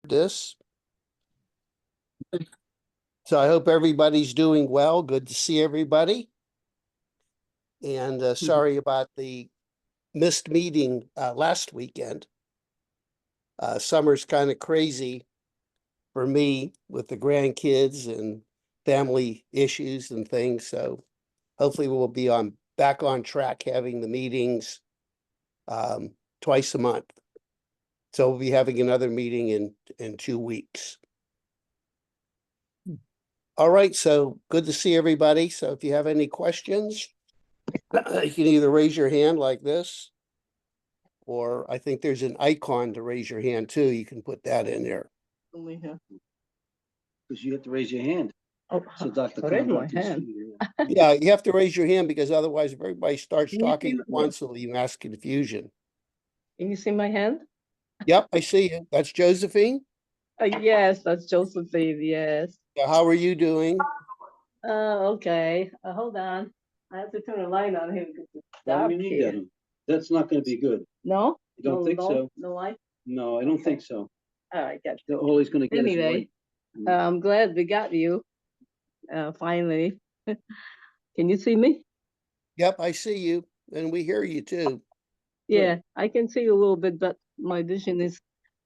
this. So I hope everybody's doing well. Good to see everybody. And sorry about the missed meeting last weekend. Summer's kind of crazy for me with the grandkids and family issues and things. So hopefully we'll be back on track having the meetings twice a month. So we'll be having another meeting in 2 weeks. All right, so good to see everybody. So if you have any questions, you can either raise your hand like this, or I think there's an icon to raise your hand too. You can put that in there. Only here. Because you have to raise your hand. Oh, So Dr. I raised my Kondrot can hand. see you. Yeah, you have to raise your hand because otherwise if everybody starts Can you talking see at once, it'll you mass confusion. Can you see my hand? Yep, I see you. That's Josephine. Yes, that's Josephine. Yes. So how are you doing? Okay. Hold on. I have to turn the light on here because it's Why do dark you need here. that? That's not going to be good. No? You don't think so? No light? No, I don't think so. All right, got you. All he's going to get is Anyway, white. I'm glad we got you. Finally. Can you see me? Yep, I see you, and we hear you too. Yeah, I can see you a little bit, but my vision is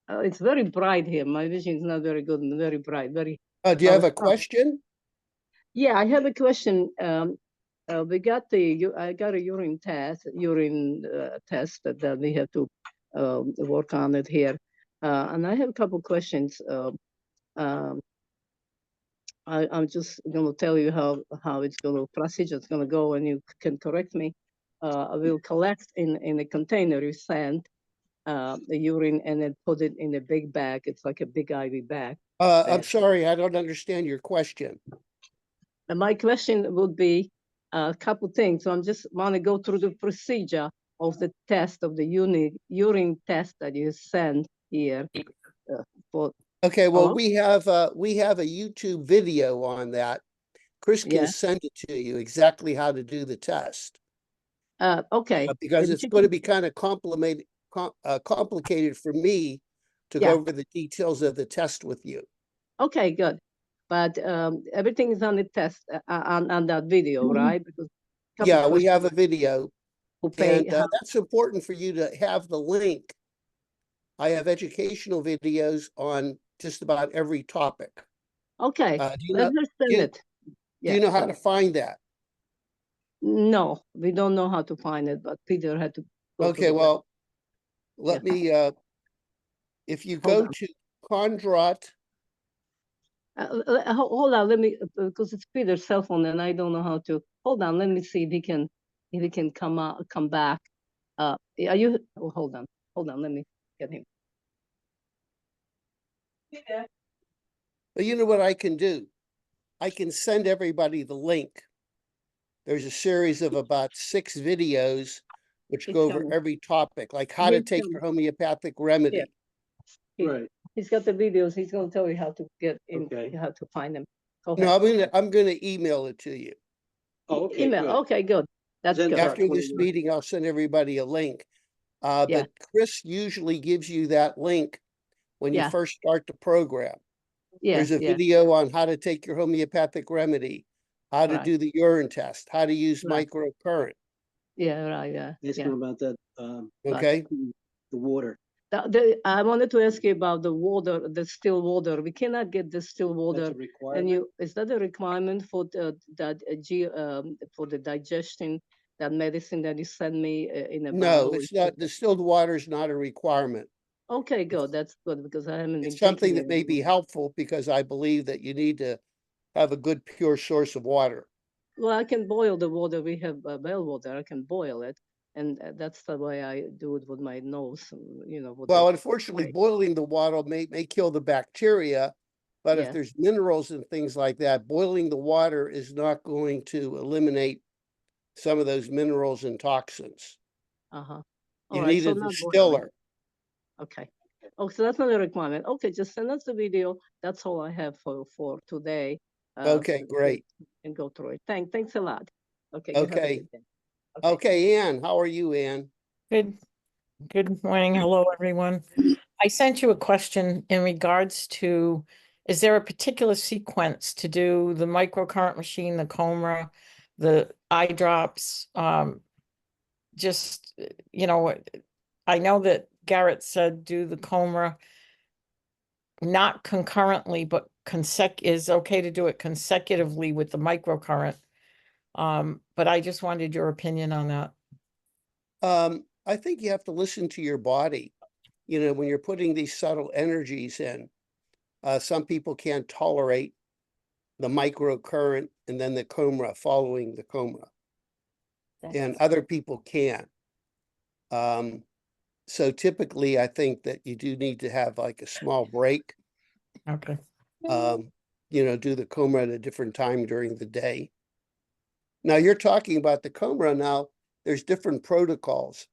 it's very bright here. My vision is not very good and very bright. Very. Do you have a question? Yeah, I have a question. We got I got a urine test that we have to work on it here, and I have a couple questions. I'm just going to tell you how it's going to procedure is going to go, and you can correct me. I will collect in a container you send the urine and then put it in a big bag. It's like a big IV bag. I'm sorry, I don't understand your question. And my question would be a couple things. So I'm just want to go through the procedure of the test of the urine test that you send here. Okay, well, Hello? we have a YouTube video on that. Chris can send it to you exactly how to do the test. Okay. Because it's going to be kind of complicated for me to go over the details of the test with you. Okay, good. But everything is on the test on that video, right? Because yeah, we have a video, and that's important for you to have the link. I have educational videos on just about every topic. Okay, let's send it. Do you know how to find that? No, we don't know how to find it, but Peter had to. Okay, well, let me. If you go to Kondrot. Hold on, let me, because it's Peter's cell phone and I don't know how to. Hold on, let me see if he can come back. Are you? Oh, hold on, let me get him. Yeah. Well, you know what I can do? I can send everybody the link. There's a series of about 6 videos which go over every topic, like how to take your homeopathic remedy. Yeah. Right. He's got the videos. He's going to tell you how to get in, how to find them. No, I'm gonna email it to you. Oh, okay. Email. Good. Okay, good. That's good. After this meeting, I'll send everybody a link. But Chris usually gives you that link when you first start the program. There's a video on how to take your homeopathic remedy, how to do the urine test, how to use microcurrent. Yeah, right. Yeah. Ask him about that. Okay. The water. I wanted to ask you about the water, the still water. We cannot get the still water. And is that a requirement for for the digestion, that medicine that you send me in a bottle? No, it's not. Distilled water is not a requirement. Okay, good. That's good because I haven't. It's something that may be helpful because I believe that you need to have a good pure source of water. Well, I can boil the water. We have well water. I can boil it. And that's the way I do it with my nose, Well, unfortunately, boiling the water may kill the bacteria, but if there's minerals and things like that, boiling the water is not going to eliminate some of those minerals and toxins. You need a distiller. Okay. Oh, so that's not a requirement. Okay, just send us the video. That's all I have for today. Okay, great. And go through it. Thanks a lot. Okay. Okay. Okay, Ann, how are you, Ann? Good morning. Hello, everyone. I sent you a question in regards to, is there a particular sequence to do the microcurrent machine, the coma, the eye drops? Just, I know that Garrett said do the coma not concurrently, but is okay to do it consecutively with the microcurrent. But I just wanted your opinion on that. I think you have to listen to your body. When you're putting these subtle energies in, some people can't tolerate the microcurrent and then the coma following the coma, and other people can. So typically, I think that you do need to have like a small break. Okay. Do the coma at a different time during the day. Now you're talking about the coma. Now there's different protocols.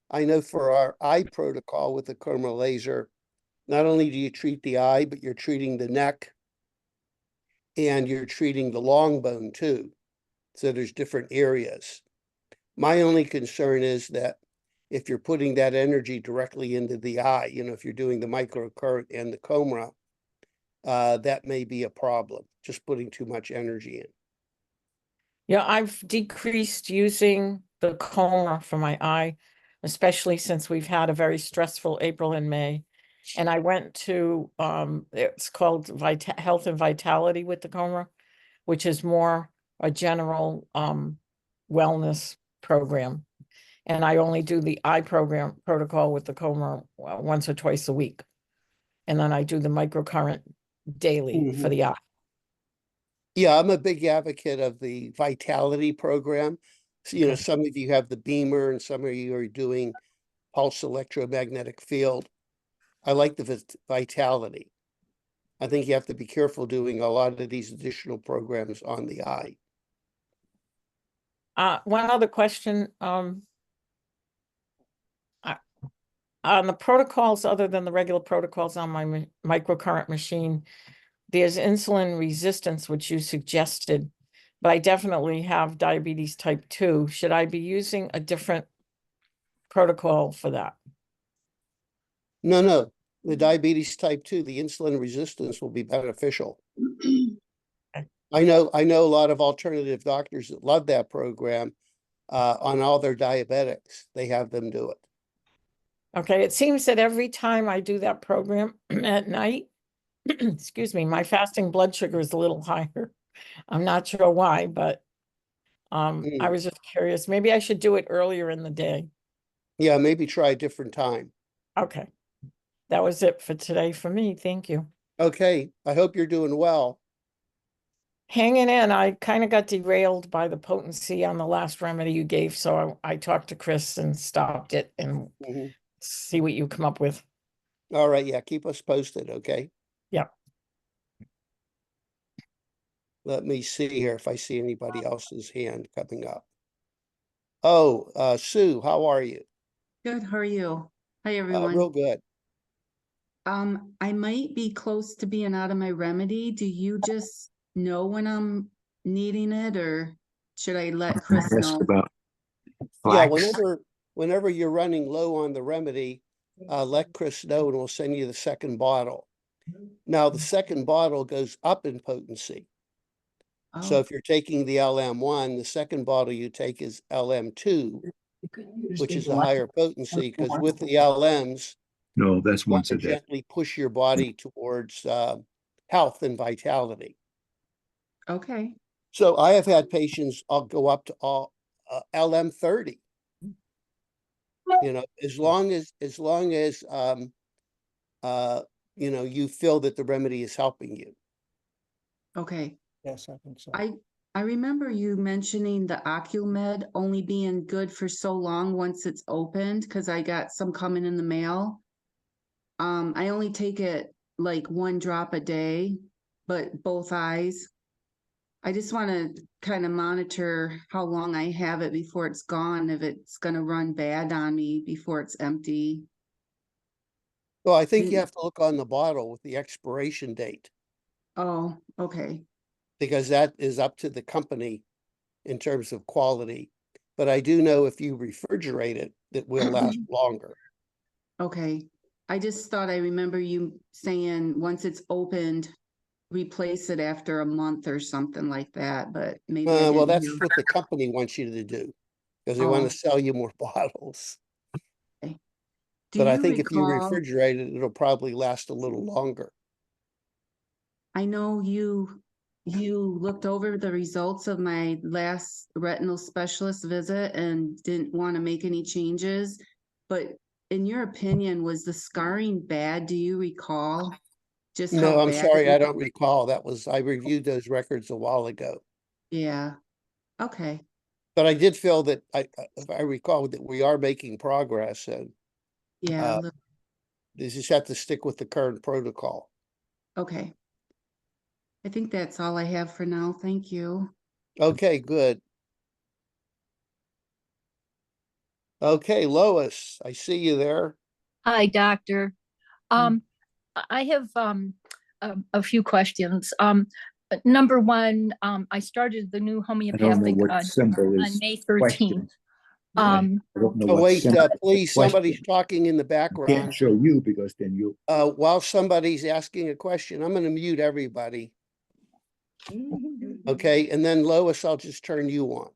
I know for our eye protocol with the coma laser, not only do you treat the eye, but you're treating the neck and you're treating the long bone too. So there's different areas. My only concern is that if you're putting that energy directly into the eye, if you're doing the microcurrent and the coma, that may be a problem, just putting too much energy in. Yeah, I've decreased using the coma for my eye, especially since we've had a very stressful April and May. And I went to, it's called Health and Vitality with the coma, which is more a general wellness program. And I only do the eye protocol with the coma once or twice a week. And then I do the microcurrent daily for the eye. Yeah, I'm a big advocate of the Vitality program. So, Okay. some of you have the beamer and some of you are doing pulse electromagnetic field. I like the Vitality. I think you have to be careful doing a lot of these additional programs on the eye. One other question, on the protocols, other than the regular protocols on my microcurrent machine, there's insulin resistance, which you suggested, but I definitely have diabetes type 2. Should I be using a different protocol for that? No. The diabetes type 2, the insulin resistance will be beneficial. I know a lot of alternative doctors that love that program. On all their diabetics, they have them do it. Okay, it seems that every time I do that program at night, excuse me, my fasting blood sugar is a little higher. I'm not sure why, but I was just curious. Maybe I should do it earlier in the day. Yeah, maybe try a different time. Okay. That was it for today for me. Thank you. Okay, I hope you're doing well. Hanging in. I kind of got derailed by the potency on the last remedy you gave, so I talked to Chris and stopped it and see what you come up with. All right, yeah, keep us posted, okay? Yeah. Let me see here if I see anybody else's hand coming up. Oh, Sue, how are you? Good, how are you? Hi, everyone. Real good. I might be close to being out of my remedy. Do you just know when I'm needing it, or should I let Chris know? Yeah, whenever you're running low on the remedy, let Chris know and we'll send you the second bottle. Now, the second bottle goes up in potency. So Oh, if you're taking the LM1, the second bottle you take is LM2, which is a higher potency, because with the LMs, No, that's you want once to a day. gently push your body towards health and vitality. okay. So I have had patients, I'll go up to all LM30. As long as you feel that the remedy is helping you. Okay. Yes, I think so. I remember you mentioning the Ocumed only being good for so long once it's opened, because I got some coming in the mail. I only take it like 1 drop a day, but both eyes. I just want to kind of monitor how long I have it before it's gone, if it's going to run bad on me before it's empty. Well, I think you have to look on the bottle with the expiration date, Oh, okay. because that is up to the company in terms of quality. But I do know if you refrigerate it, it will last longer. Okay. I just thought I remember you saying, once it's opened, replace it after a month or something like that, but maybe I Well, didn't that's hear. what the company wants you to do, because they want Oh. to sell you more bottles. Do But I you think if you recall, refrigerate it, it'll probably last a little longer. I know you looked over the results of my last retinal specialist visit and didn't want to make any changes, but in your opinion, was the scarring bad? Do you recall just how No, I'm bad it sorry, I was? don't recall. I reviewed those records a while ago. Yeah, okay, But I did feel that if I recall, that we are making progress, and yeah, Uh, you just have to stick with the current protocol. okay. I think that's all I have for now. Thank you. Okay, good. Okay, Lois, I see you there. Hi, doctor. I have a few questions. Number one, I started the new I don't know homeopathic what symbol on is May 13th. question. I don't know Oh, what wait, symbol please, question. somebody's talking in the Can't background. show you because then you, While somebody's asking a question, I'm gonna mute everybody. Okay, and then Lois, I'll just turn you on.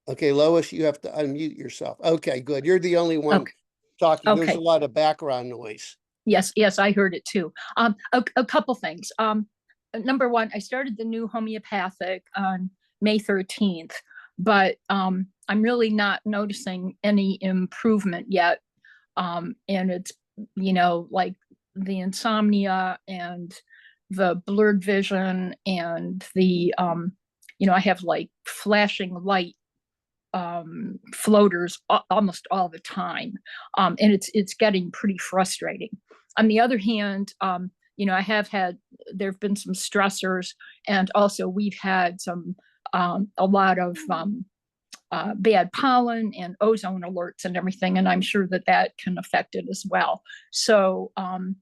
Okay, Lois, you have to unmute yourself. Okay, good. You're the only one Okay. talking. There's Okay. a lot of background noise. Yes, I heard it too. A couple things. Number one, I started the new homeopathic on May 13th, but I'm really not noticing any improvement yet. And it's, like the insomnia and the blurred vision and the, I have like flashing light floaters almost all the time, and it's getting pretty frustrating. On the other hand, I have had, there have been some stressors, and also we've had some a lot of bad pollen and ozone alerts and everything, and I'm sure that can affect it as well. So I'm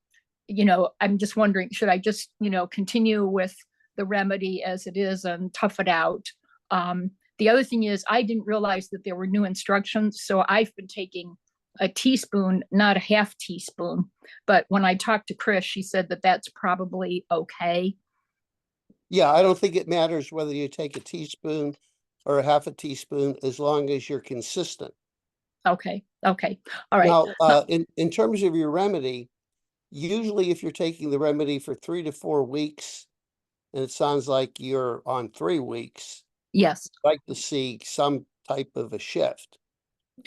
just wondering, should I just continue with the remedy as it is and tough it out? The other thing is, I didn't realize that there were new instructions, so I've been taking a teaspoon, not a half teaspoon. But when I talked to Chris, she said that that's probably okay. Yeah, I don't think it matters whether you take a teaspoon or a half a teaspoon, as long as you're consistent. Okay, all right. Now, in terms of your remedy, usually if you're taking the remedy for 3 to 4 weeks, and it sounds like you're on 3 weeks, Yes, I'd like to see some type of a shift.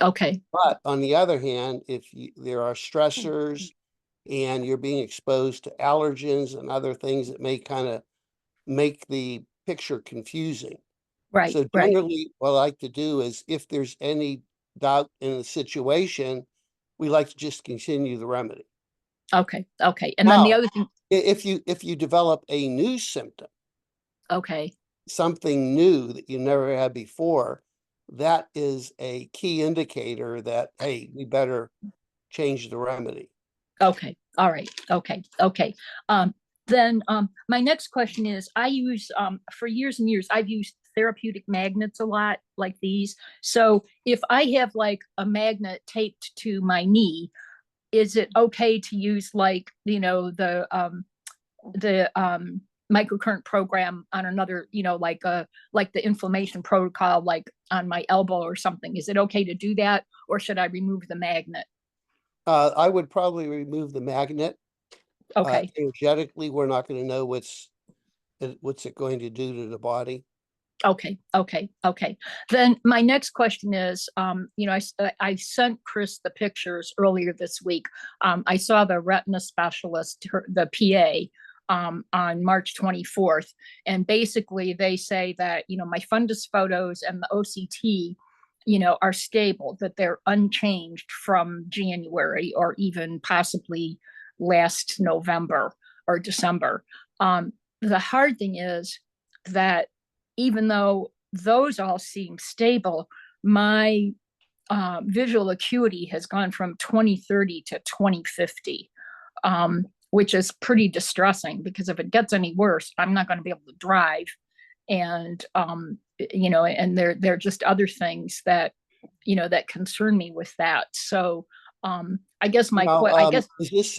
okay, But on the other hand, if there are stressors and you're being exposed to allergens and other things that may kind of make the picture confusing. right, So right. generally, what I like to do is, if there's any doubt in the situation, we like to just continue the remedy. Okay. And then the Now, other thing, if you develop a new symptom, okay, something new that you never had before, that is a key indicator that, hey, we better change the remedy. okay, all right, okay. Then my next question is, I use for years and years, I've used therapeutic magnets a lot, like these. So if I have like a magnet taped to my knee, is it okay to use like the microcurrent program on another, like the inflammation protocol, like on my elbow or something? Is it okay to do that, or should I remove the magnet? I would probably remove the magnet. Okay, Energetically, we're not going to know what's it going to do to the body. okay. Then my next question is, I sent Chris the pictures earlier this week. I saw the retina specialist, the PA, on March 24th. And basically they say that, my fundus photos and the OCT, are stable, that they're unchanged from January or even possibly last November or December. The hard thing is that even though those all seem stable, my visual acuity has gone from 20/30 to 20/50, which is pretty distressing, because if it gets any worse, I'm not going to be able to drive. And, and there are just other things that that concern me with that. So, I guess Now, I guess is this,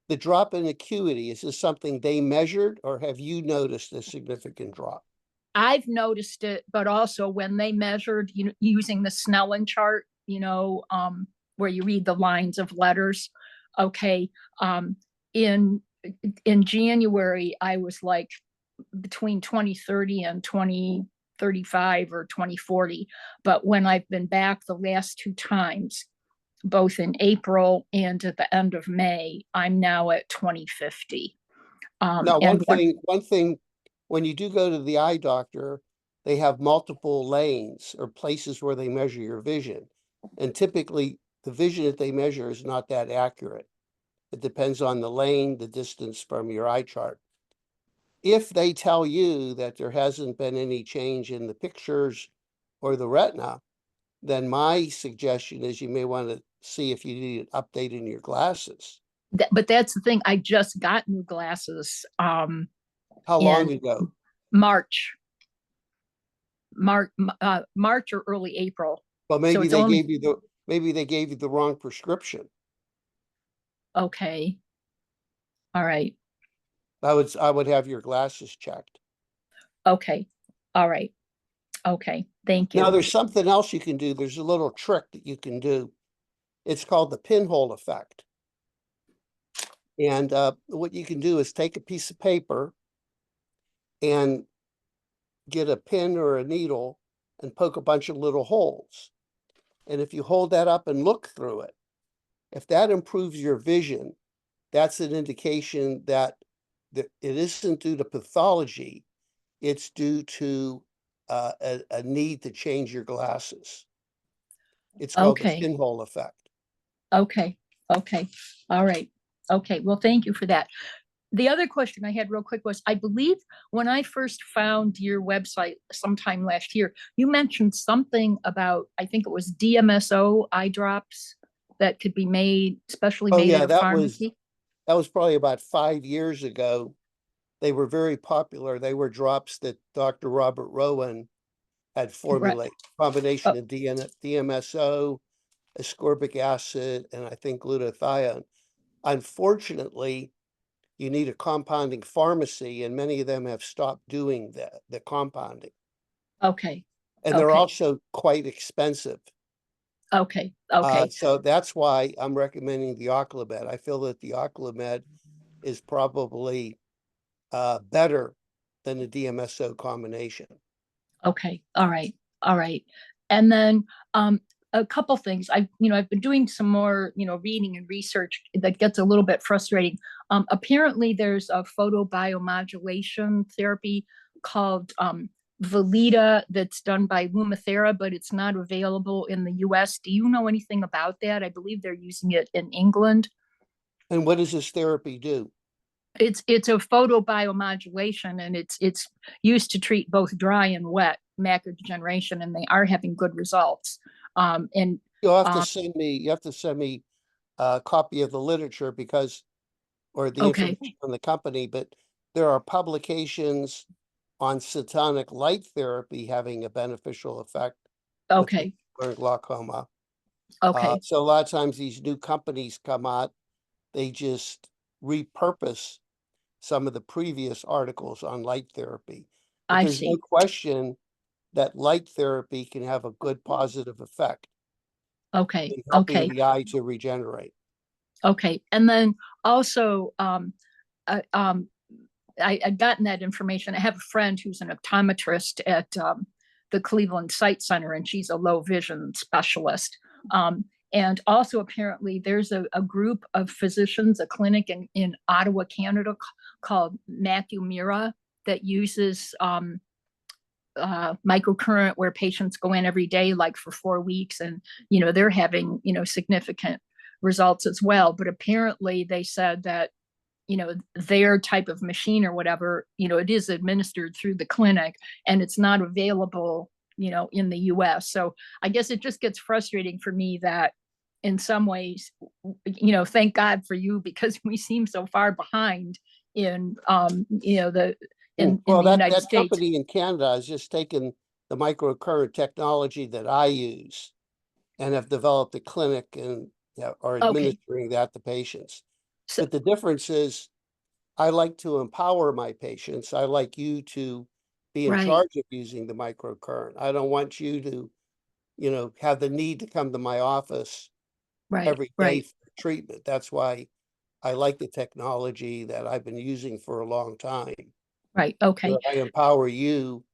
the drop in acuity, is this something they measured, or have you noticed a significant drop? I've noticed it, but also when they measured, using the Snellen chart, where you read the lines of letters. Okay. In January, I was like between 2030 and 2035 or 2040. But when I've been back the last two times, both in April and at the end of May, I'm now at 2050. Now, And one thing, when you do go to the eye doctor, they have multiple lanes or places where they measure your vision. And typically, the vision that they measure is not that accurate. It depends on the lane, the distance from your eye chart. If they tell you that there hasn't been any change in the pictures or the retina, then my suggestion is you may want to see if you need an update in your glasses. but that's the thing. I just got new glasses. How long in ago? March or early April. Well, So maybe it's they only- gave you the wrong prescription. Okay. All right. I would have your glasses checked. Okay. All right. Okay. Thank you. Now, there's something else you can do. There's a little trick that you can do. It's called the pinhole effect. And what you can do is take a piece of paper and get a pin or a needle and poke a bunch of little holes. And if you hold that up and look through it, if that improves your vision, that's an indication that it isn't due to pathology, it's due to a need to change your glasses. It's called the Okay. pinhole effect. Okay. Okay. All right. Okay. Well, thank you for that. The other question I had real quick was, I believe when I first found your website sometime last year, you mentioned something about, I think it was DMSO eye drops that could be made, specially Oh, made yeah, at a pharmacy. That was probably about 5 years ago. They were very popular. They were drops that Dr. Robert Rowan had formulated, combination of DMSO, ascorbic acid, and I think glutathione. Unfortunately, you need a compounding pharmacy, and many of them have stopped doing the compounding. Okay. And they're Okay. also quite expensive. Okay. Okay. So that's why I'm recommending the Oclamed. I feel that the Oclamed is probably better than the DMSO combination. Okay. All right. All right. And then a couple things. I've been doing some more, reading and research that gets a little bit frustrating. Apparently there's a photobiomodulation therapy called Valida that's done by Lumathera, but it's not available in the US. Do you know anything about that? I believe they're using it in England. And what does this therapy do? It's a photobiomodulation, and it's used to treat both dry and wet macular degeneration, and they are having good results. And You'll have to send me a copy of the literature or the Okay. information from the company, but there are publications on photonic light therapy having a beneficial effect. Okay. Or glaucoma. Okay. So a lot of times these new companies come out, they just repurpose some of the previous articles on light therapy. But I there's no see. question that light therapy can have a good positive effect Okay. in helping Okay. the eye to regenerate. Okay. And then also, I'd gotten that information. I have a friend who's an optometrist at the Cleveland Sight Center, and she's a low vision specialist. And also apparently there's a group of physicians, a clinic in Ottawa, Canada called Macumira that uses microcurrent, where patients go in every day, like for 4 weeks, and, they're having, significant results as well. But apparently they said that, their type of machine or whatever, it is administered through the clinic, and it's not available, in the US. So I guess it just gets frustrating for me that in some ways, thank God for you, because we seem so far behind in, in the United that States. company in Canada has just taken the microcurrent technology that I use and have developed a clinic and are Okay. administering that to patients. So- But the difference is I like to empower my patients. I like you to be in Right. charge of using the microcurrent. I don't want you to, have the need to come to my office Right, every day right, for treatment. That's why I like the technology that I've been using for a long time. right. Okay. Where I empower you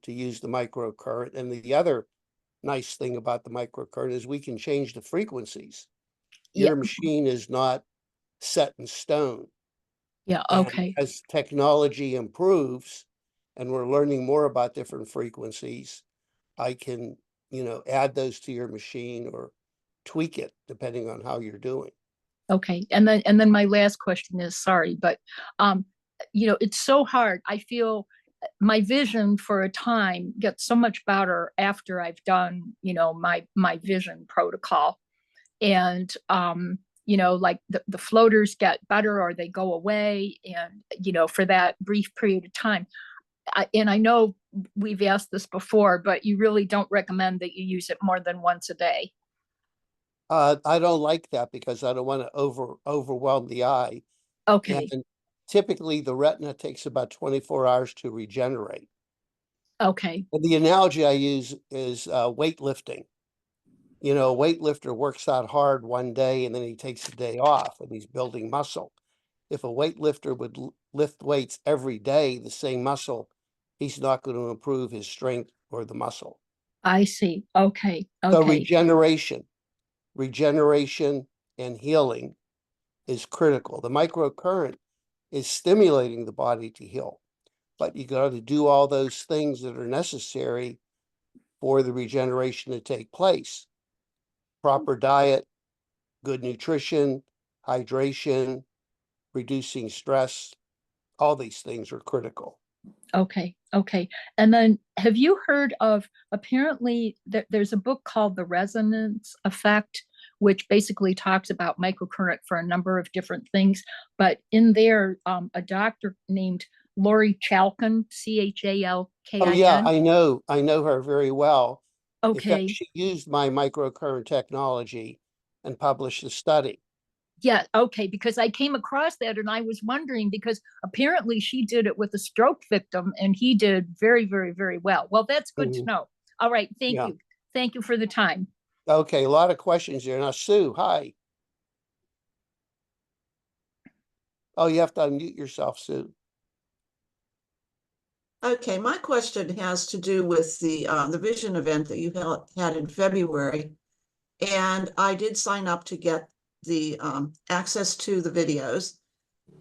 to use the microcurrent. And the other nice thing about the microcurrent is we can change the frequencies. Yeah. Your machine is not set in stone. Yeah. And Okay. as technology improves and we're learning more about different frequencies, I can, add those to your machine or tweak it depending on how you're doing. Okay. And then my last question is, sorry, but it's so hard. I feel my vision for a time gets so much better after I've done, my vision protocol. And like the floaters get better or they go away, and for that brief period of time. And I know we've asked this before, but you really don't recommend that you use it more than once a day. I don't like that because I don't want to overwhelm the eye. Okay. And typically the retina takes about 24 hours to regenerate. Okay. And the analogy I use is weightlifting. A weightlifter works out hard one day and then he takes a day off and he's building muscle. If a weightlifter would lift weights every day, the same muscle, he's not going to improve his strength or the muscle. I see. Okay. So Okay. regeneration and healing is critical. The microcurrent is stimulating the body to heal, but you got to do all those things that are necessary for the regeneration to take place. Proper diet, good nutrition, hydration, reducing stress, all these things are critical. Okay. Okay. And then have you heard of, apparently there's a book called The Resonance Effect, which basically talks about microcurrent for a number of different things. But in there, a doctor named Lori Chalkin, Chalkin. Oh yeah, I know her very well. In fact, Okay. she used my microcurrent technology and published a study. Yeah, okay, because I came across that and I was wondering, because apparently she did it with a stroke victim and he did very, very, very well. Well, that's good to know. All right, thank Yeah. you. Thank you for the time. Okay, a lot of questions here. Now, Sue, hi. Oh, you have to unmute yourself, Sue. Okay, my question has to do with the vision event that you had in February. And I did sign up to get the access to the videos.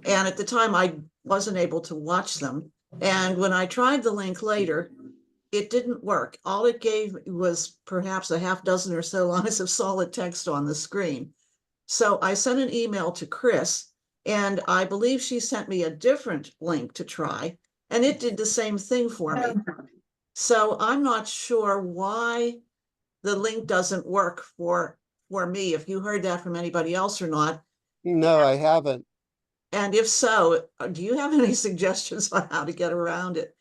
And at the time I wasn't able to watch them. And when I tried the link later, it didn't work. All it gave was perhaps a half dozen or so lines of solid text on the screen. So I sent an email to Chris, and I believe she sent me a different link to try, and it did the same thing for me. So I'm not sure why the link doesn't work for me, if you heard that from anybody else or not. No, I haven't. And if so, do you have any suggestions on how to get around it?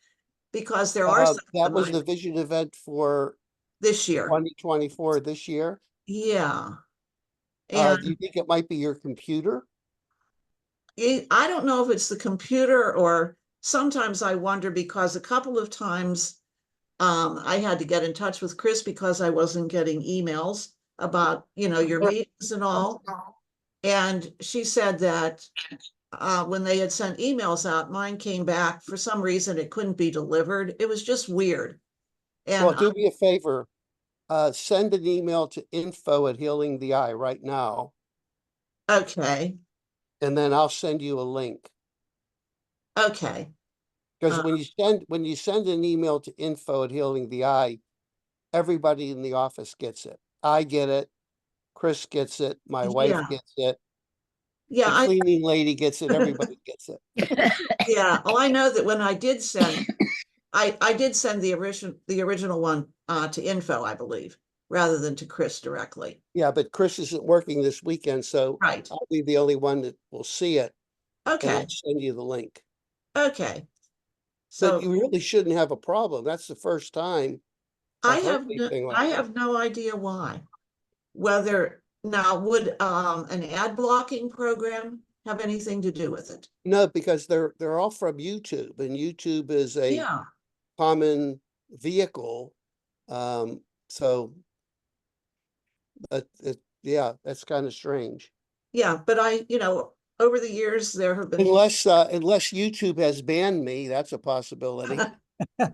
Because there are some that was the vision event for this year. 2024 this year. Yeah. Do And you think it might be your computer? I don't know if it's the computer, or sometimes I wonder, because a couple of times I had to get in touch with Chris because I wasn't getting emails about, your meetings and all. And she said that when they had sent emails out, mine came back. For some reason, it couldn't be delivered. It was just weird. And Well, do me a favor. Send an email to info@healing the eye right now, okay. and then I'll send you a link. Okay. Because when you send an email to info@healing the eye, everybody in the office gets it. I get it. Chris gets it. My wife Yeah. gets it. Yeah. The cleaning lady gets it. Everybody gets it. Yeah. Oh, I know that when I did send, I did send the original one to info, I believe, rather than to Chris directly. Yeah, but Chris isn't working this weekend, so Right. I'll be the only one that will see it. And Okay. I'll send you the link. Okay. So So you really shouldn't have a problem. That's the first time I I've heard have anything like that. no idea why. whether, now would an ad blocking program have anything to do with it? No, because they're all from YouTube, and YouTube is a Yeah, common vehicle. So yeah, that's kind of strange. yeah, but over the years, there have been. Unless YouTube has banned me, that's a possibility. But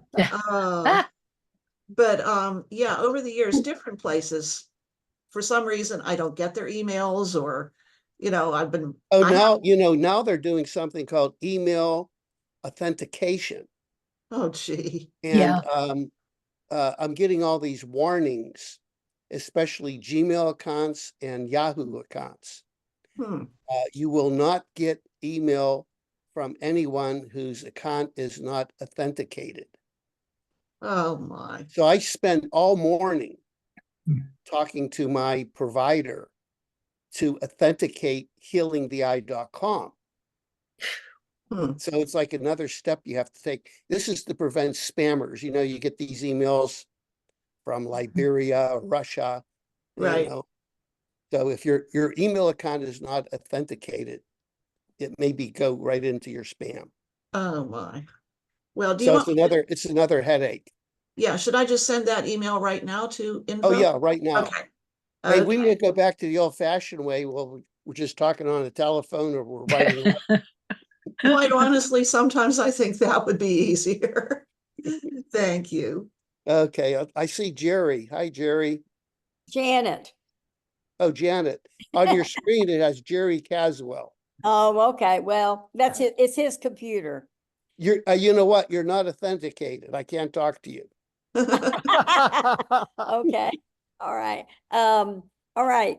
yeah, over the years, different places, for some reason, I don't get their emails, or, I've been. Oh, I now, have- now they're doing something called email authentication. Oh, gee. And Yeah. I'm getting all these warnings, especially Gmail accounts and Yahoo accounts. You will not get email from anyone whose account is not authenticated. Oh, my. So I spent all morning talking to my provider to authenticate healingtheeye.com. So it's like another step you have to take. This is to prevent spammers. You get these emails from Liberia or Russia, Right. So if your email account is not authenticated, it maybe go right into your spam. Oh, my. Well, do you So want? it's another headache. Yeah, should I just send that email right now to info? Oh yeah, right now. Okay. Hey, we Okay. may go back to the old-fashioned way. Well, we're just talking on the telephone, or we're writing. Quite honestly, sometimes I think that would be easier. Thank you. Okay, I see Jerry. Hi, Jerry. Janet. Oh, Janet. On your screen, it has Jerry Caswell. Oh, okay. Well, that's it. It's his computer. You know what? You're not authenticated. I can't talk to you. Okay. All right. All right.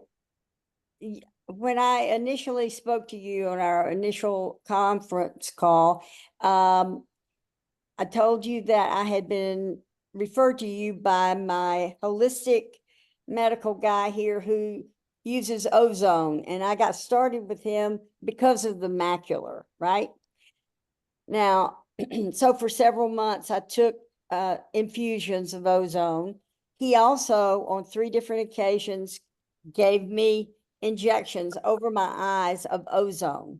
When I initially spoke to you on our initial conference call, I told you that I had been referred to you by my holistic medical guy here who uses ozone, and I got started with him because of the macular, right? Now, so for several months, I took infusions of ozone. He also, on 3 different occasions, gave me injections over my eyes of ozone.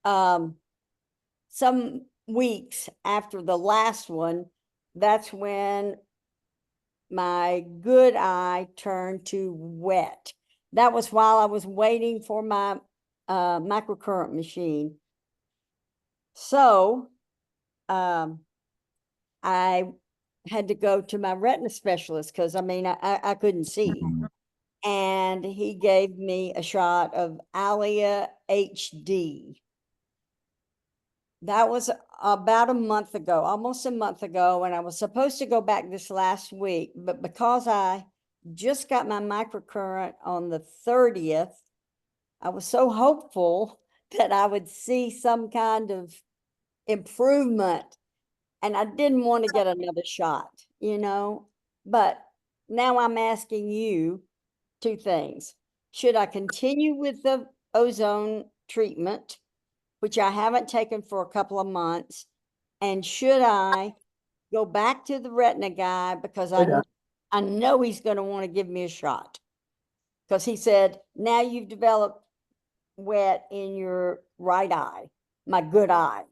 Some weeks after the last one, that's when my good eye turned to wet. That was while I was waiting for my microcurrent machine. So I had to go to my retina specialist because I couldn't see. And he gave me a shot of Alia HD. That was about a month ago, almost a month ago, and I was supposed to go back this last week, but because I just got my microcurrent on the 30th, I was so hopeful that I would see some kind of improvement, and I didn't want to get another shot, but now I'm asking you 2 things. Should I continue with the ozone treatment, which I haven't taken for a couple of months? And should I go back to the retina guy because I know he's going to want to give me a shot? Because he said, now you've developed wet in your right eye, my good eye.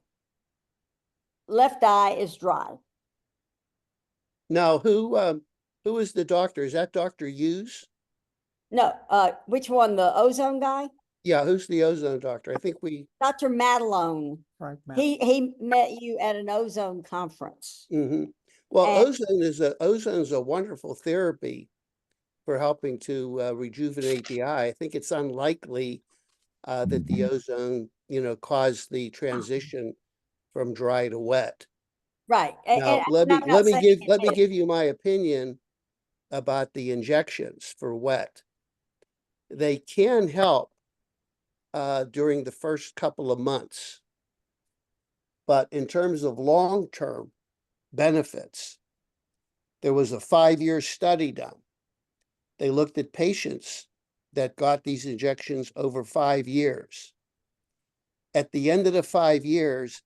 Left eye is dry. Now, who is the doctor? Is that Dr. Hughes? No, which one? The ozone guy? Yeah, who's the ozone doctor? I think Dr. Madelone. He met you at an ozone conference. Well, And- ozone is a wonderful therapy for helping to rejuvenate the eye. I think it's unlikely that the ozone, caused the transition from dry to wet. Right. Now, let me give you my opinion about the injections for wet. They can help during the first couple of months, but in terms of long-term benefits, there was a 5-year study done. They looked at patients that got these injections over 5 years. At the end of the 5 years,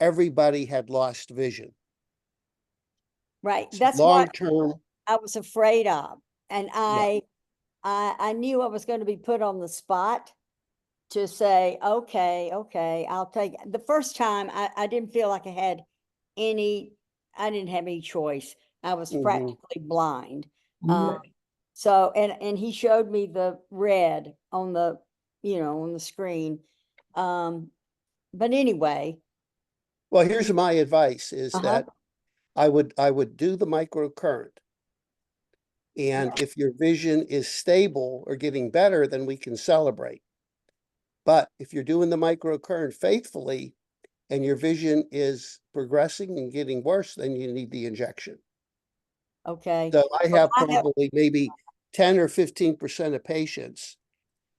everybody had lost vision. Right. That's what Long-term. I was afraid of. And I knew I was going to be put on the spot to say, okay, I'll take it. The first time I didn't feel like I didn't have any choice. I was Mhm. practically blind. So, and he showed me the red on the, on the screen. But anyway, Well, here's my advice is Uh-huh. that I would do the microcurrent. And if your vision is stable or getting better, then we can celebrate. But if you're doing the microcurrent faithfully and your vision is progressing and getting worse, then you need the injection. okay. So I have I have- probably maybe 10 or 15% of patients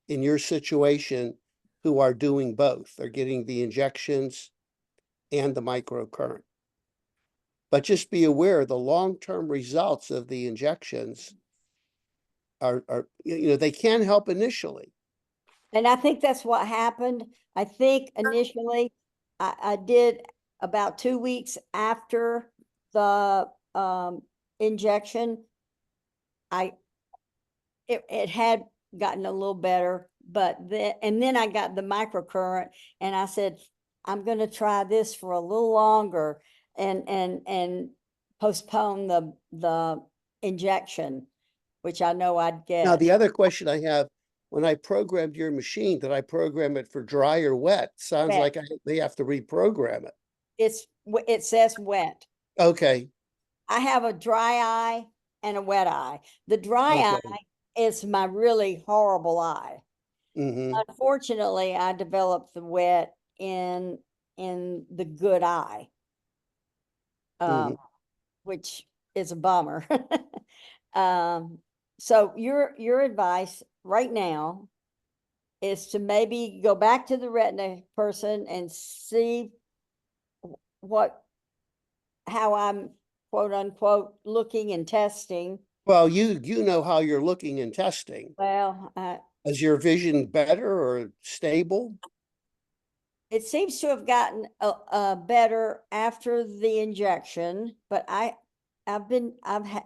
in your situation who are doing both. They're getting the injections and the microcurrent. But just be aware the long-term results of the injections are they can help initially. And I think that's what happened. I think initially I did about 2 weeks after the injection. It had gotten a little better, but then I got the microcurrent and I said, I'm gonna try this for a little longer and postpone the injection, which I know I'd Now, get. the other question I have, when I programmed your machine, did I program it for dry or wet? Sounds Wet. like I may have to reprogram it. It says wet. Okay, I have a dry eye and a wet eye. The dry Okay. eye is my really horrible eye. hmm Unfortunately, I developed the wet in the good eye, Mhm. which is a bummer. So your advice right now is to maybe go back to the retina person and see how I'm quote unquote looking and testing. Well, you know how you're looking and testing. Well, Is your vision better or stable? it seems to have gotten better after the injection, but I've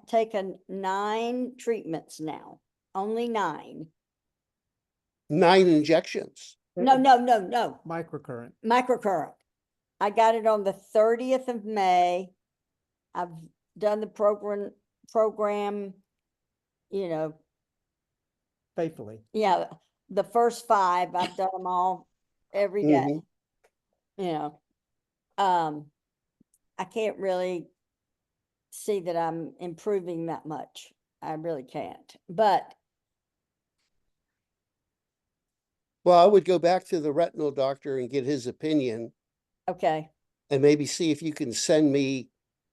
taken 9 treatments now, only 9. 9 injections. No, Microcurrent. microcurrent. I got it on the 30th of May. I've done the program, Faithfully. yeah, the first 5, I've done them all every day. Mhm. I can't really see that I'm improving that much. I really can't. But Well, I would go back to the retinal doctor and get his opinion okay, and maybe see if you can send me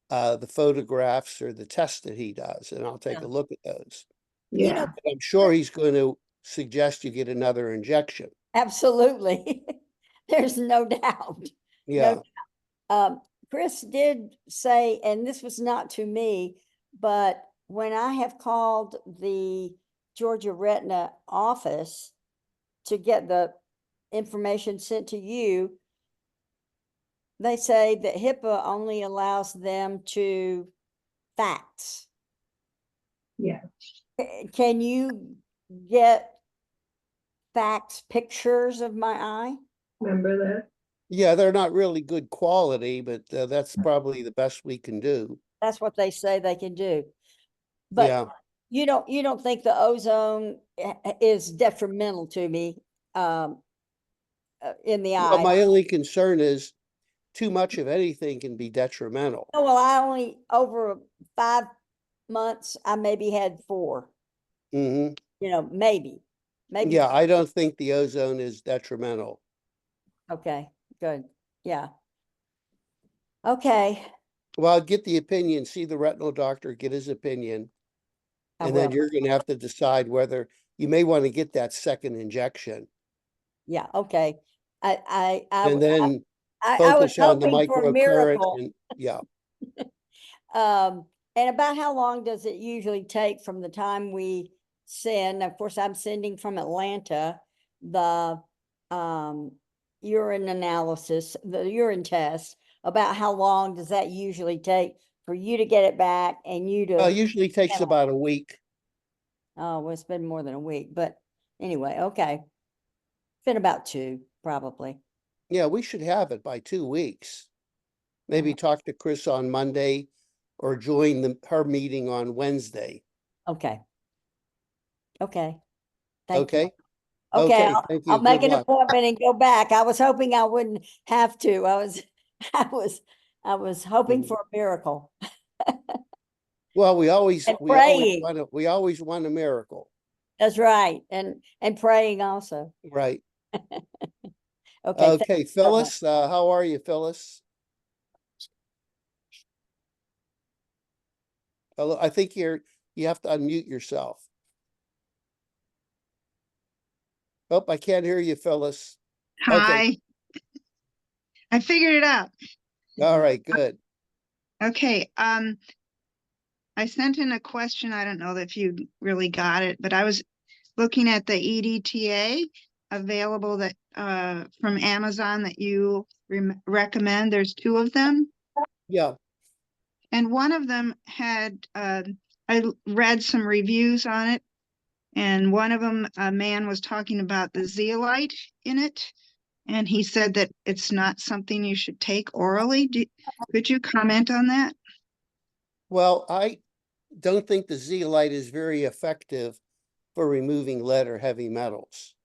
the photographs or the test that he does, and I'll take Yeah. a look at those. Yeah. But I'm sure he's going to suggest you get another injection. Absolutely. There's no doubt. Yeah. Chris did say, and this was not to me, but when I have called the Georgia Retina office to get the information sent to you, they say that HIPAA only allows them to fax. Yeah. Can you get fax pictures of my eye? Remember that? Yeah, they're not really good quality, but that's probably the best we can do. That's what they say they can do. But Yeah. you don't think the ozone is detrimental to me in the Well, eye? my only concern is too much of anything can be detrimental. Oh, well, I only over 5 months, I maybe had 4. hmm Maybe. Yeah, I don't think the ozone is detrimental. Okay, good. Yeah. Okay. Well, get the opinion, see the retinal doctor, get his opinion. I And then will. you're going to have to decide whether you may want to get that second injection. Yeah. Okay. And then I was focus on the hoping for a microcurrent miracle. and yeah. And about how long does it usually take from the time we send? Of course, I'm sending from Atlanta the urine analysis, the urine test. About how long does that usually take for you to get it back and you to? Usually takes about a week. Oh, well, it's been more than a week, but anyway, okay. Been about 2, probably. Yeah, we should have it by 2 weeks. Maybe talk to Chris on Monday or join her meeting on Wednesday. Okay. Okay. Thank you. Okay? Okay, Okay, thank you. I'll make Good an luck. appointment and go back. I was hoping I wouldn't have to. I was hoping Mhm. for a miracle. Well, we always And praying. want a miracle, That's right. And praying also. right? Okay. thank Okay, you so much. Phyllis, how are you, Phyllis? Hello, I think you have to unmute yourself. Oh, I can't hear you, Phyllis. Okay, Hi. I figured it out. all right, good. Okay, I sent in a question. I don't know if you really got it, but I was looking at the EDTA available that from Amazon that you recommend. There's 2 of them, Yeah, and one of them had I read some reviews on it, and one of them, a man was talking about the zeolite in it. And he said that it's not something you should take orally. Could you comment on that? well, I don't think the zeolite is very effective for removing lead or heavy metals.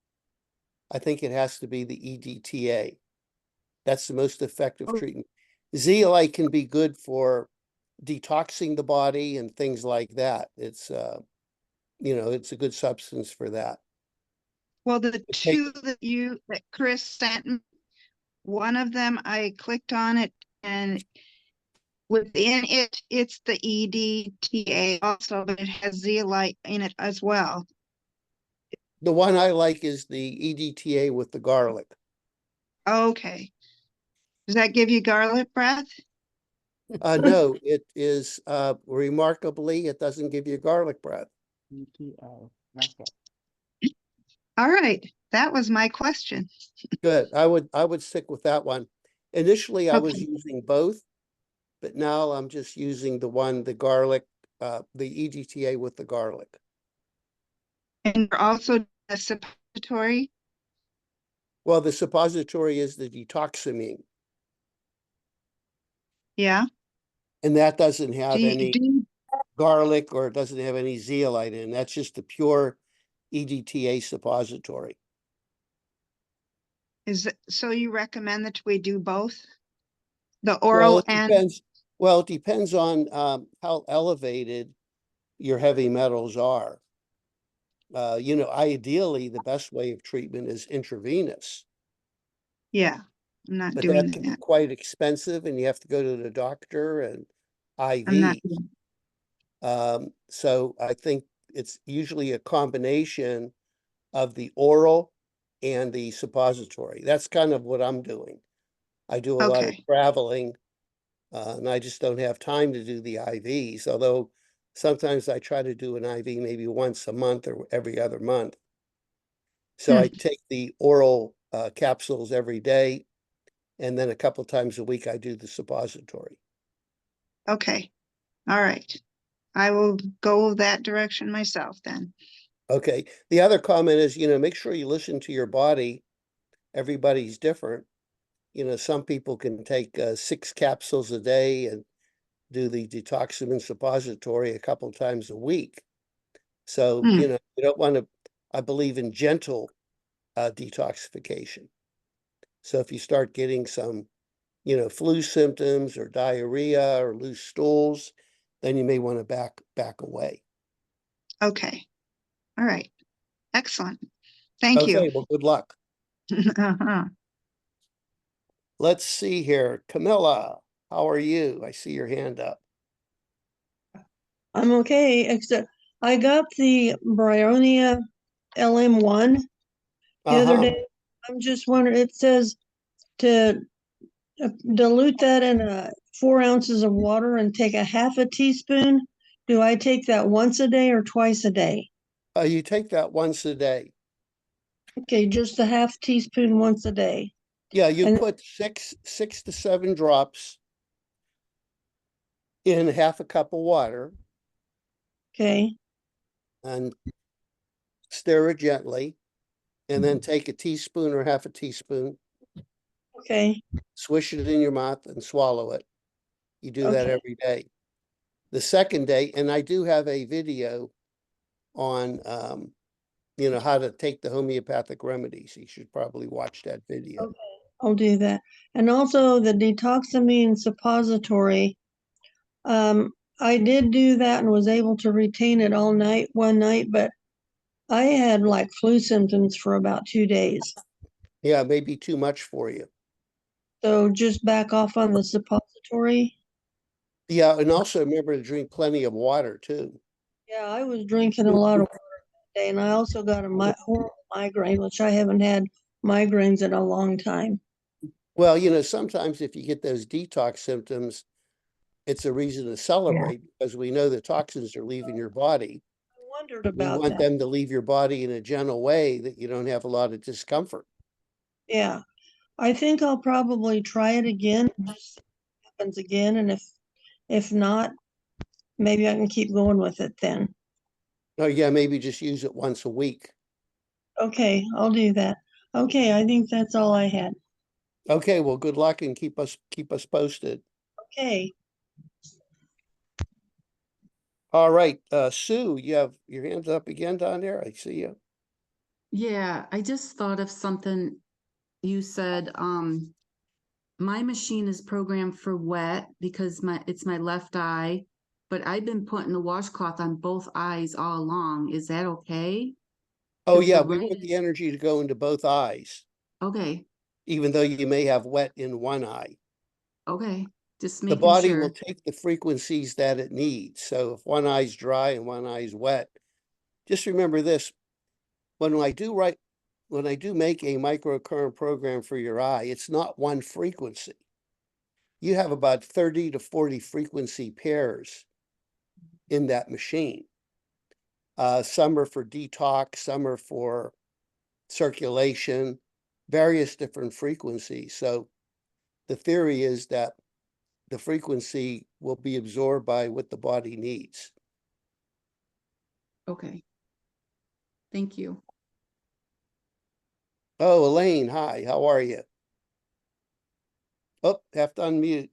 I think it has to be the EDTA. That's the most effective Oh. treatment. Zeolite can be good for detoxing the body and things like that. It's it's a good substance for that. Well, the Okay. 2 that Chris sent me, one of them, I clicked on it, and within it's the EDTA also, but it has zeolite in it as well. The one I like is the EDTA with the garlic. Okay. Does that give you garlic breath? No, it is remarkably, it doesn't give you garlic breath. All right. That was my question. Good. I would stick with that one. Initially, I was Okay. using both, but now I'm just using the garlic, the EDTA with the garlic. And you're also a suppository. Well, the suppository is the detoxamine, Yeah. and that doesn't have Do any you, garlic or it doesn't have any zeolite in. That's just the pure EDTA suppository. so you recommend that we do both? The Well, oral it and depends. Well, it depends on how elevated your heavy metals are. Ideally, the best way of treatment is intravenous, yeah, I'm not but doing that can be that. quite expensive and you have to go to the doctor and I'm not IV. doing. So I think it's usually a combination of the oral and the suppository. That's kind of what I'm doing. I do a lot of Okay. traveling, and I just don't have time to do the IVs, although sometimes I try to do an IV maybe once a month or every other month. So I take the oral capsules every day, and then a couple times a week I do the suppository. Okay. All right. I will go that direction myself then. Okay. The other comment is, make sure you listen to your body. Everybody's different. Some people can take 6 capsules a day and do the detoxamine suppository a couple times a week. So, you don't want to, I believe in gentle detoxification. So if you start getting some, flu symptoms or diarrhea or loose stools, then you may want to back away. Okay. All right. Excellent. Thank Okay, well, good luck. you. Uh-huh. Let's see here. Camilla, how are you? I see your hand up. I'm okay, except I got the Bryonia LM1 the other Uh-huh. day. I'm just wondering, it says to dilute that in 4 ounces of water and take a half a teaspoon. Do I take that once a day or twice a day? You take that once a day. Okay, just a half teaspoon once a day. Yeah, you And- put six to 7 drops in half a cup of water. Okay, And stir it gently, and then take a teaspoon or half a teaspoon, Okay, swish it in your mouth and swallow it. You do that Okay. every day. The second day, and I do have a video on, how to take the homeopathic remedies. You should probably watch that video. Okay. I'll do that. And also the detoxamine suppository. I did do that and was able to retain it all night, one night, but I had like flu symptoms for about 2 days. Yeah, it may be too much for you. So just back off on the suppository. Yeah, and also remember to drink plenty of water too. Yeah, I was drinking a lot of water that day, and I also got a horrible migraine, which I haven't had migraines in a long time. Well, sometimes if you get those detox symptoms, it's a reason to celebrate because we know the toxins are leaving your body. I wondered We about want that. them to leave your body in a gentle way that you don't have a lot of discomfort. Yeah, I think I'll probably try it again, just see what happens again, and if not, maybe I can keep going with it then. Oh yeah, maybe just use it once a week. Okay, I'll do that. Okay, I think that's all I had. Okay, well, good luck and keep us posted. Okay. All right, Sue, you have your hands up again down there. I see you. Yeah, I just thought of something. You said, my machine is programmed for wet because it's my left eye, but I've been putting the washcloth on both eyes all along. Is that okay? Oh 'Cause the yeah, we right want the is- energy to go into both eyes, Okay, even though you may have wet in one eye. okay, just The making body sure. will take the frequencies that it needs. So if one eye's dry and one eye's wet, just remember this. When I do make a microcurrent program for your eye, it's not one frequency. You have about 30 to 40 frequency pairs in that machine. Some are for detox, some are for circulation, various different frequencies. So the theory is that the frequency will be absorbed by what the body needs. Okay. Thank you. Oh, Elaine, hi, how are you? Oh, have to unmute.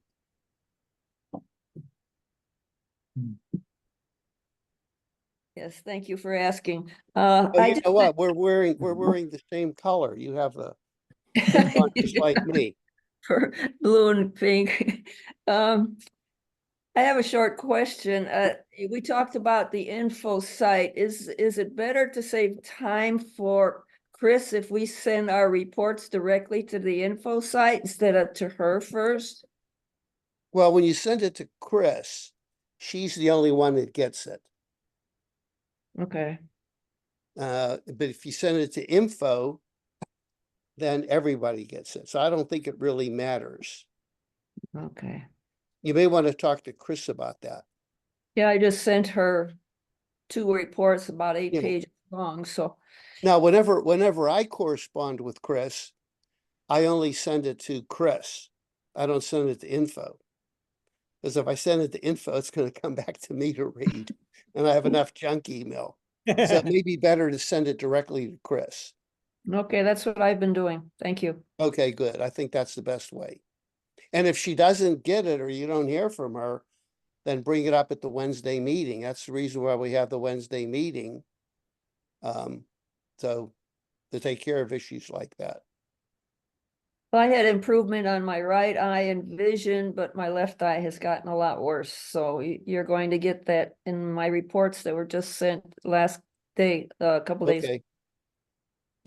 Yes, thank you for asking. Oh, I you just know what? We're wearing the same color. You have the pink one just like me. for blue and pink. I have a short question. We talked about the info site. Is it better to save time for Chris if we send our reports directly to the info site instead of to her first? Well, when you send it to Chris, she's the only one that gets it. Okay. But if you send it to info, then everybody gets it. So I don't think it really matters. Okay. You may want to talk to Chris about that. Yeah, I just sent her 2 reports about 8 Yeah. pages long, so. Now, whenever I correspond with Chris, I only send it to Chris. I don't send it to info. Because if I send it to info, it's going to come back to me to read. And I have enough junk email. So it may be better to send it directly to Chris. Okay, that's what I've been doing. Thank you. Okay, good. I think that's the best way. And if she doesn't get it or you don't hear from her, then bring it up at the Wednesday meeting. That's the reason why we have the Wednesday meeting. So to take care of issues like that. I had improvement on my right eye and vision, but my left eye has gotten a lot worse. So you're going to get that in my reports that were just sent last day, a couple days. Okay.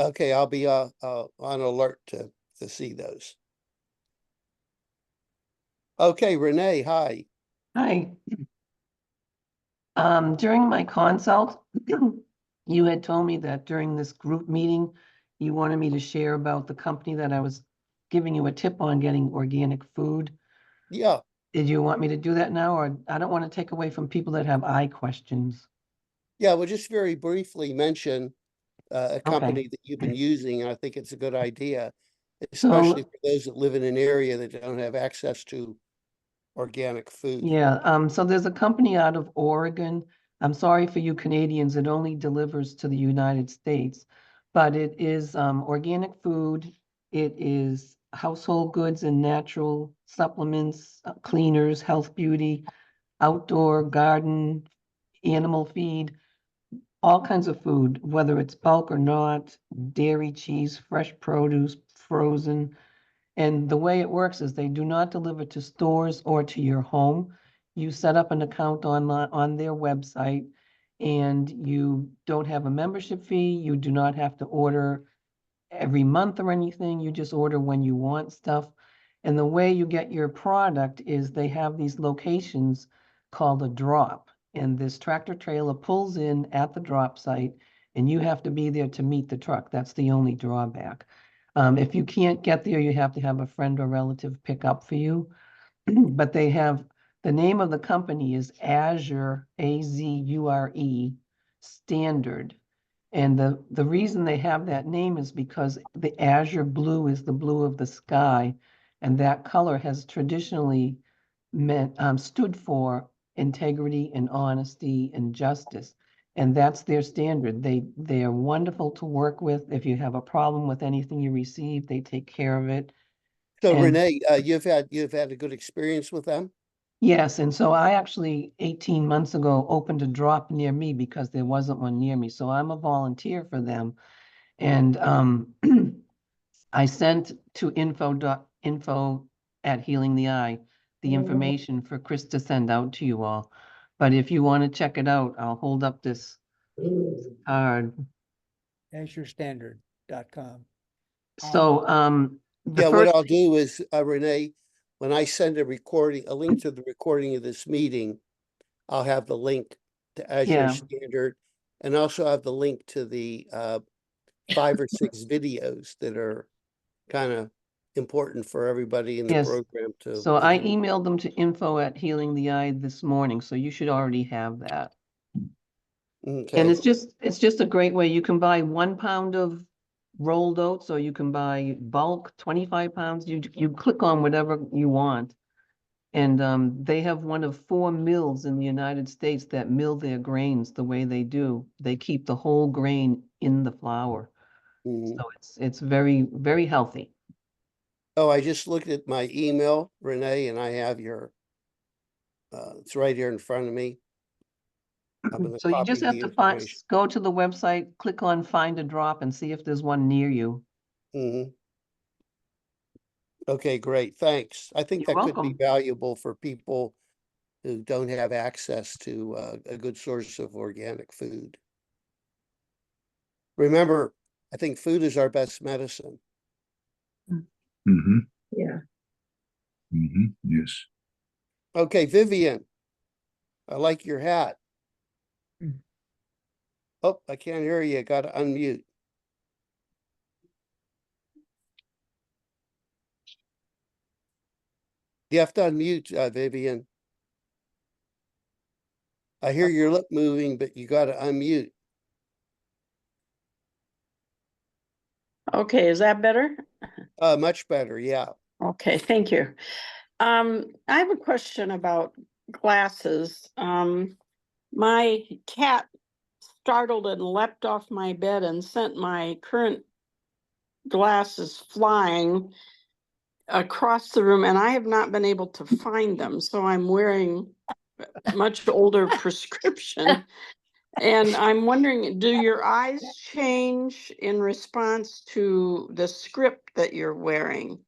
Okay, I'll be on alert to see those. Okay, Renee, hi. Hi. During my consult, you had told me that during this group meeting, you wanted me to share about the company that I was giving you a tip on getting organic food. Yeah. Did you want me to do that now, or I don't want to take away from people that have eye questions? Yeah, we'll just very briefly mention a company that you've been using. I think it's a good idea, especially for those that live in an area that don't have access to organic food. Yeah, so there's a company out of Oregon I'm sorry for you Canadians, it only delivers to the United States, but it is organic food. It is household goods and natural supplements, cleaners, health, beauty, outdoor, garden, animal feed, all kinds of food, whether it's bulk or not, dairy, cheese, fresh produce, frozen. And the way it works is they do not deliver to stores or to your home. You set up an account on their website and you don't have a membership fee. You do not have to order every month or anything. You just order when you want stuff. And the way you get your product is they have these locations called a drop. And this tractor trailer pulls in at the drop site and you have to be there to meet the truck. That's the only drawback. If you can't get there, you have to have a friend or relative pick up for you. But they have, the name of the company is Azure, Azure Standard. And the reason they have that name is because the azure blue is the blue of the sky. And that color has traditionally stood for integrity and honesty and justice. And that's their standard. They are wonderful to work with. If you have a problem with anything you receive, they take care of it. So And- Renee, you've had a good experience with them? Yes, and so I actually 18 months ago opened a drop near me because there wasn't one near me. So I'm a volunteer for them. And I sent to info at Healing the Eye the information for Chris to send out to you all. But if you want to check it out, I'll hold up this card. AzureStandard.com. So the Yeah, first, what I'll do is, Renee, when I send a link to the recording of this meeting, I'll have the link to Azure Yeah. Standard and also have the link to the 5 or 6 videos that are kind of important for everybody in the Yes. program to. So I emailed them to info at Healing the Eye this morning, so you should already have that. And Okay, it's just a great way. You can buy 1 pound of rolled oats, or you can buy bulk 25 pounds. You click on whatever you want. And they have one of 4 mills in the United States that mill their grains the way they do. They keep the whole grain in the flour. Mhm. So it's very, very healthy. Oh, I just looked at my email, Renee, and I have your, it's right here in front of me. I'm gonna So you just copy have the to information. go to the website, click on find a drop and see if there's one near you. Mhm. Okay, great, thanks. I think You're that could be welcome. valuable for people who don't have access to a good source of organic food. Remember, I think food is our best medicine. Mm-hmm. Yeah. Mm-hmm. Yes. Okay, Vivian, I like your hat. Oh, I can't hear you. Got to unmute. You have to unmute, Vivian. I hear your lip moving, but you got to unmute. Okay, is that better? Much better, yeah. Okay, thank you. I have a question about glasses. My cat startled and leapt off my bed and sent my current glasses flying across the room, and I have not been able to find them. So I'm wearing much older prescription. And I'm wondering, do your eyes change in response to the script that you're wearing?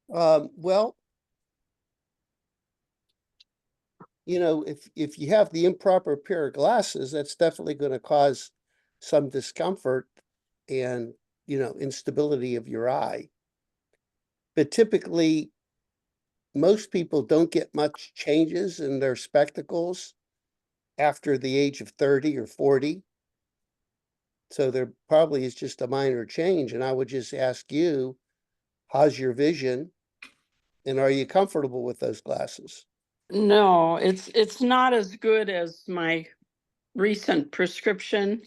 Well, you know, if you have the improper pair of glasses, that's definitely going to cause some discomfort and, you know, instability of your eye. But typically, most people don't get much changes in their spectacles after the age of 30 or 40. So there probably is just a minor change. And I would just ask you, how's your vision? And are you comfortable with those glasses? No, it's not as good as my recent prescription.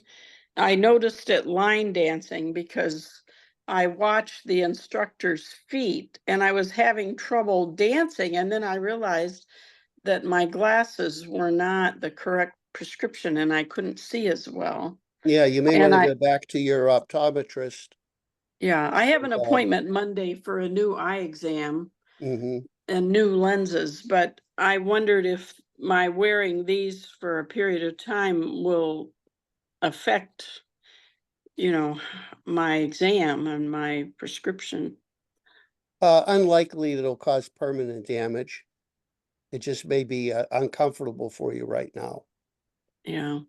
I noticed it line dancing because I watched the instructor's feet and I was having trouble dancing. And then I realized that my glasses were not the correct prescription and I couldn't see as well. Yeah, you may And want to I- go back to your optometrist. Yeah, I have an Um, appointment Monday for a new eye exam Mhm. and new lenses, but I wondered if my wearing these for a period of time will affect, my exam and my prescription. Unlikely that it'll cause permanent damage. It just may be uncomfortable for you right now. Yeah.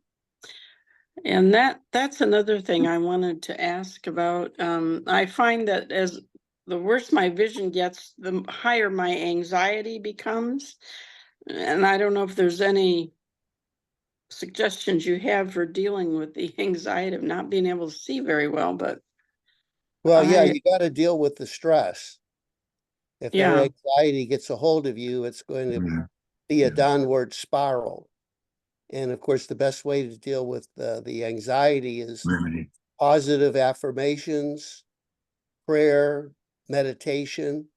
And that's another thing I wanted to ask about. I find that as the worse my vision gets, the higher my anxiety becomes. And I don't know if there's any suggestions you have for dealing with the anxiety of not being able to see very well, but Well, yeah, I- you got to deal with the stress. If that yeah, anxiety gets a hold of you, it's going to Yeah. be a downward spiral. And of course, the best way to deal with the anxiety is Remedy. positive affirmations, prayer, meditation,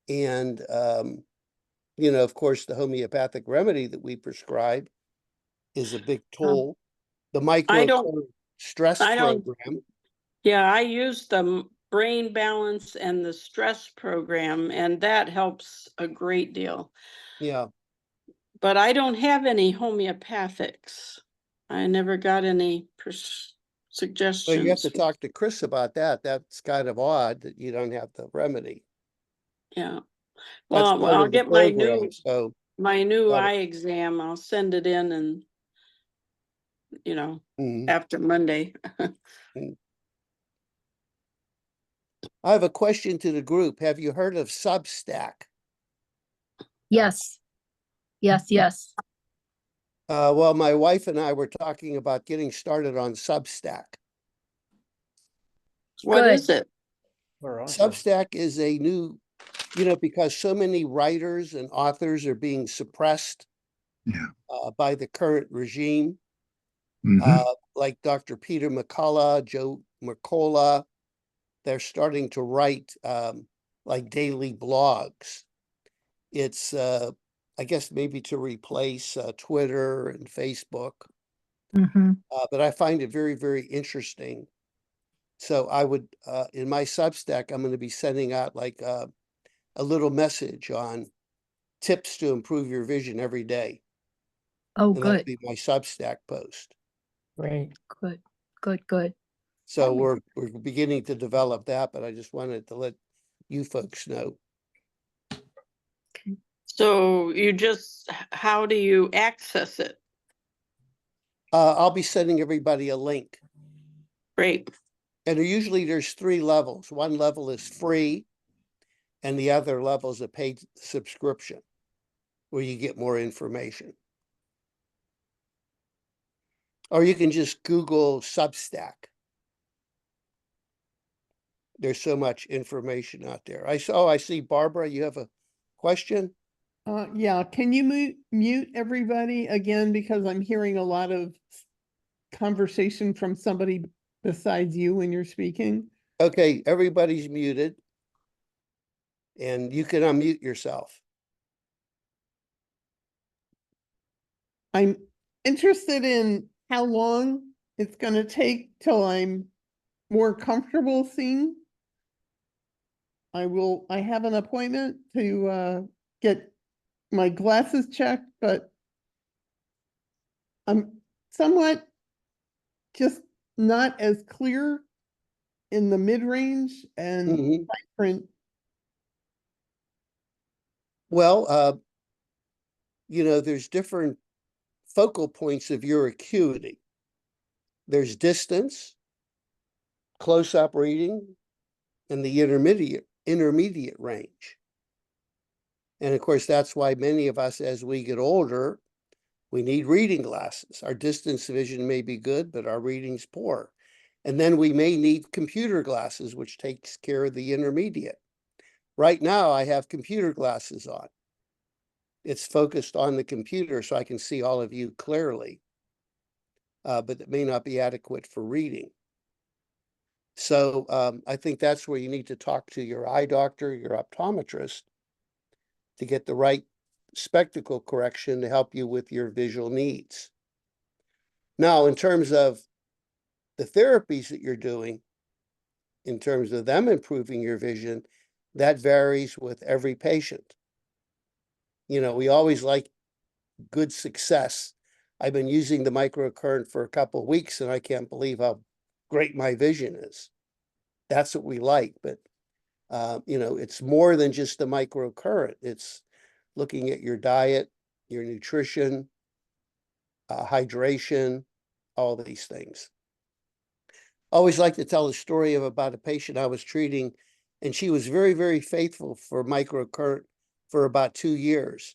and of course, the homeopathic remedy that we prescribe is a big tool. The I don't, stress I don't, program. yeah, I use the brain balance and the stress program, and that helps a great deal. Yeah. But I don't have any homeopathics. I never got any Well, you have suggestions. to talk to Chris about that. That's kind of odd that you don't have the remedy. Yeah. That's Well, part I'll of the get my program. So new Got it. eye exam. I'll send it in and, Mhm. after Monday. I have a question to the group. Have you heard of Substack? Yes. Yes, yes. Well, my wife and I were talking about getting started on Substack. What Good. is it? We're awesome. Substack is a new, because so many writers and authors are being suppressed Yeah. by the current regime, Mhm. like Dr. Peter McCullough, Joe Mercola. They're starting to write like daily blogs. It's, I guess, maybe to replace Twitter and Facebook. Mm-hmm. But I find it very, very interesting. So I would, in my Substack, I'm going to be sending out like a little message on tips to improve your vision every day. Oh, And that'll good, be my Substack post. Great. good, good, good. So we're beginning to develop that, but I just wanted to let you folks know. So how do you access it? I'll be sending everybody a link. Great. And there's 3 levels. One level is free, and the other level is a paid subscription where you get more information. Or you can just Google Substack. There's so much information out there. I see Barbara, you have a question? Yeah, can you mute everybody again, because I'm hearing a lot of conversation from somebody besides you when you're speaking? Okay, everybody's muted. And you can unmute yourself. I'm interested in how long it's gonna take till I'm more comfortable seeing. I have an appointment to get my glasses checked, but I'm somewhat just not as clear in the mid-range and Mhm. fine print. Well, there's different focal points of your acuity. There's distance, close-up reading, and the intermediate range. And of course, that's why many of us, as we get older, we need reading glasses. Our distance vision may be good, but our reading's poor. And then we may need computer glasses, which takes care of the intermediate. Right now, I have computer glasses on. It's focused on the computer so I can see all of you clearly, but it may not be adequate for reading. So I think that's where you need to talk to your eye doctor, your optometrist, to get the right spectacle correction to help you with your visual needs. Now, in terms of the therapies that you're doing, in terms of them improving your vision, that varies with every patient. You know, we always like good success. I've been using the microcurrent for a couple of weeks and I can't believe how great my vision is. That's what we like, but you know, it's more than just the microcurrent. It's looking at your diet, your nutrition, hydration, all these things. I always like to tell a story of about a patient I was treating, and she was very, very faithful for microcurrent for about 2 years.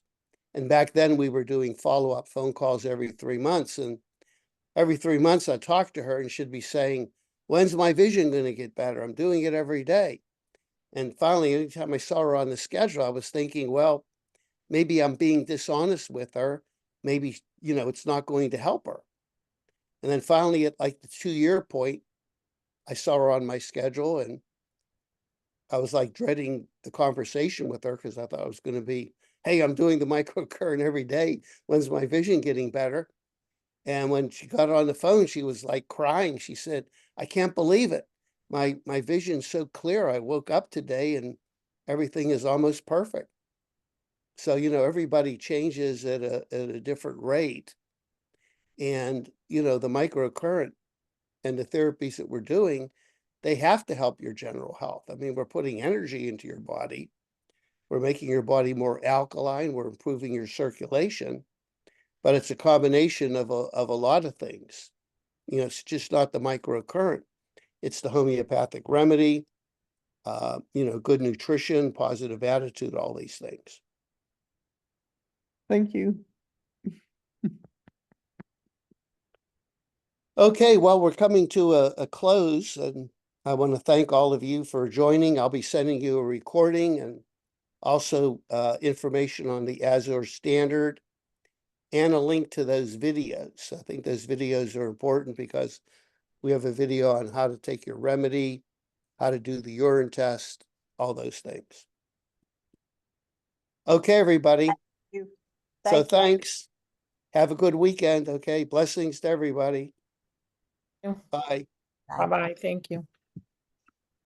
And back then we were doing follow-up phone calls every 3 months. And every 3 months I talked to her and she'd be saying, when's my vision going to get better? I'm doing it every day. And finally, anytime I saw her on the schedule, I was thinking, well, maybe I'm being dishonest with her. Maybe, you know, it's not going to help her. And then finally, at like the 2-year point, I saw her on my schedule and I was like dreading the conversation with her because I thought it was going to be, hey, I'm doing the microcurrent every day. When's my vision getting better? And when she got on the phone, she was like crying. She said, I can't believe it. My vision's so clear. I woke up today and everything is almost perfect. So, you know, everybody changes at a different rate. And, you know, the microcurrent and the therapies that we're doing, they have to help your general health. I mean, we're putting energy into your body. We're making your body more alkaline. We're improving your circulation. But it's a combination of a lot of things. You know, it's just not the microcurrent. It's the homeopathic remedy, you know, good nutrition, positive attitude, all these things. Thank you. Okay, well, we're coming to a close, and I want to thank all of you for joining. I'll be sending you a recording and also information on the Azure standard and a link to those videos. I think those videos are important because we have a video on how to take your remedy, how to do the urine test, all those things. Okay, everybody. So thanks. Have a good weekend. Okay. Blessings to everybody. Yeah. Bye. Bye-bye. Thank you.